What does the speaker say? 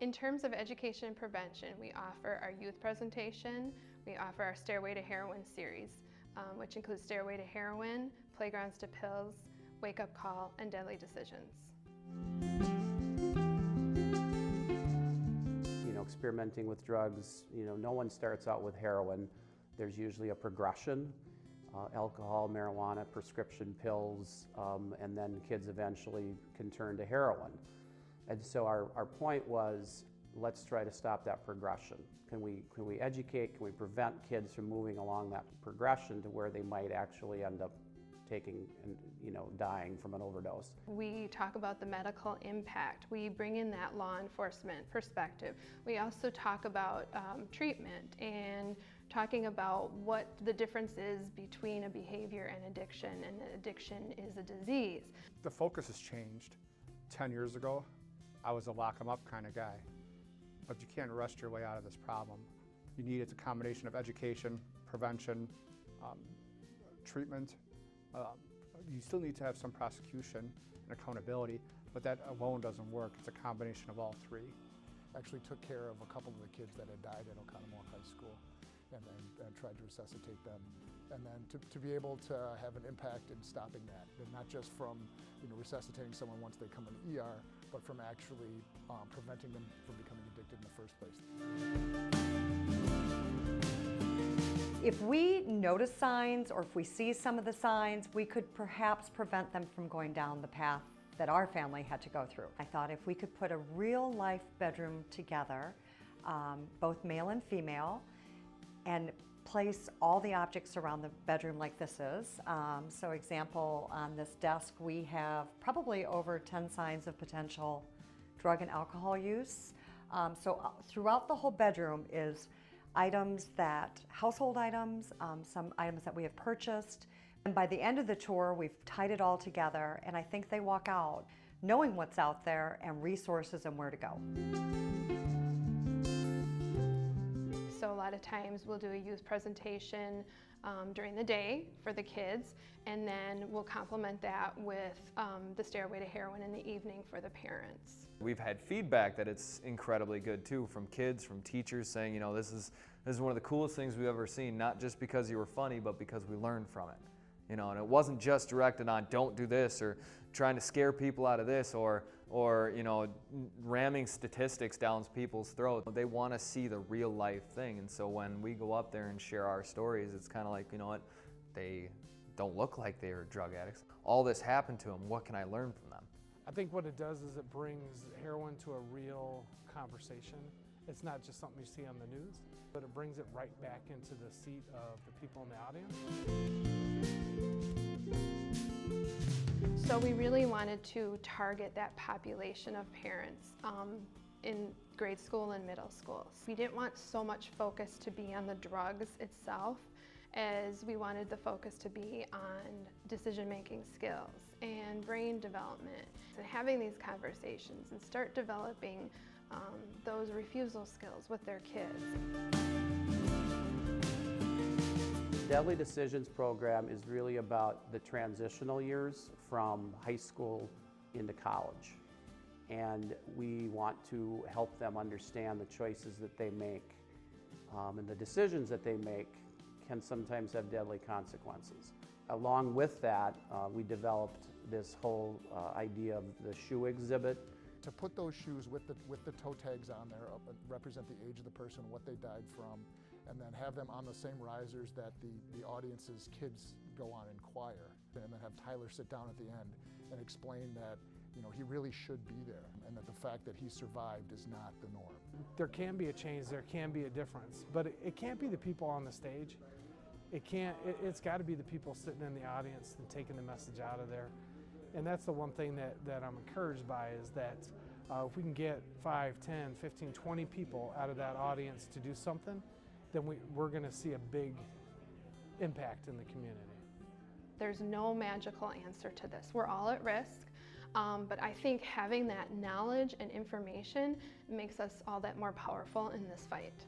In terms of education and prevention, we offer our youth presentation, we offer our Stairway to Heroin series, which includes Stairway to Heroin, Playgrounds to Pills, Wake Up Call, and Deadly Decisions. Experimenting with drugs, no one starts out with heroin. There's usually a progression, alcohol, marijuana, prescription pills, and then kids eventually can turn to heroin. And so our point was, let's try to stop that progression. Can we educate, can we prevent kids from moving along that progression to where they might actually end up taking and dying from an overdose. We talk about the medical impact. We bring in that law enforcement perspective. We also talk about treatment and talking about what the difference is between a behavior and addiction, and addiction is a disease. The focus has changed. 10 years ago, I was a lock 'em up kind of guy, but you can't rush your way out of this problem. You need a combination of education, prevention, treatment. You still need to have some prosecution and accountability, but that alone doesn't work. It's a combination of all three. Actually took care of a couple of the kids that had died at Oconomowoc High School and tried to resuscitate them. And then to be able to have an impact in stopping that, and not just from resuscitating someone once they come in the ER, but from actually preventing them from becoming addicted in the first place. If we notice signs, or if we see some of the signs, we could perhaps prevent them from going down the path that our family had to go through. I thought if we could put a real life bedroom together, both male and female, and place all the objects around the bedroom like this is. So example, on this desk we have probably over 10 signs of potential drug and alcohol use. So throughout the whole bedroom is household items, some items that we have purchased. And by the end of the tour, we've tied it all together, and I think they walk out knowing what's out there and resources and where to go. So a lot of times we'll do a youth presentation during the day for the kids, and then we'll complement that with the Stairway to Heroin in the evening for the parents. We've had feedback that it's incredibly good too, from kids, from teachers saying, this is one of the coolest things we've ever seen, not just because you were funny, but because we learned from it. And it wasn't just directed on don't do this, or trying to scare people out of this, or ramming statistics down people's throats. They want to see the real life thing, and so when we go up there and share our stories, it's kind of like, they don't look like they are drug addicts. All this happened to them. What can I learn from them? I think what it does is it brings heroin to a real conversation. It's not just something you see on the news, but it brings it right back into the seat of the people in the audience. So we really wanted to target that population of parents in grade school and middle school. We didn't want so much focus to be on the drugs itself, as we wanted the focus to be on decision-making skills and brain development, and having these conversations and start developing those refusal skills with their kids. Deadly Decisions program is really about the transitional years from high school into college. And we want to help them understand the choices that they make, and the decisions that they make can sometimes have deadly consequences. Along with that, we developed this whole idea of the shoe exhibit. To put those shoes with the toe tags on there, represent the age of the person, what they died from, and then have them on the same risers that the audience's kids go on and choir. And then have Tyler sit down at the end and explain that he really should be there, and that the fact that he survived is not the norm. There can be a change, there can be a difference, but it can't be the people on the stage. It's got to be the people sitting in the audience and taking the message out of there. And that's the one thing that I'm encouraged by, is that if we can get 5, 10, 15, 20 people out of that audience to do something, then we're going to see a big impact in the community. There's no magical answer to this. We're all at risk, but I think having that knowledge and information makes us all that more powerful in this fight.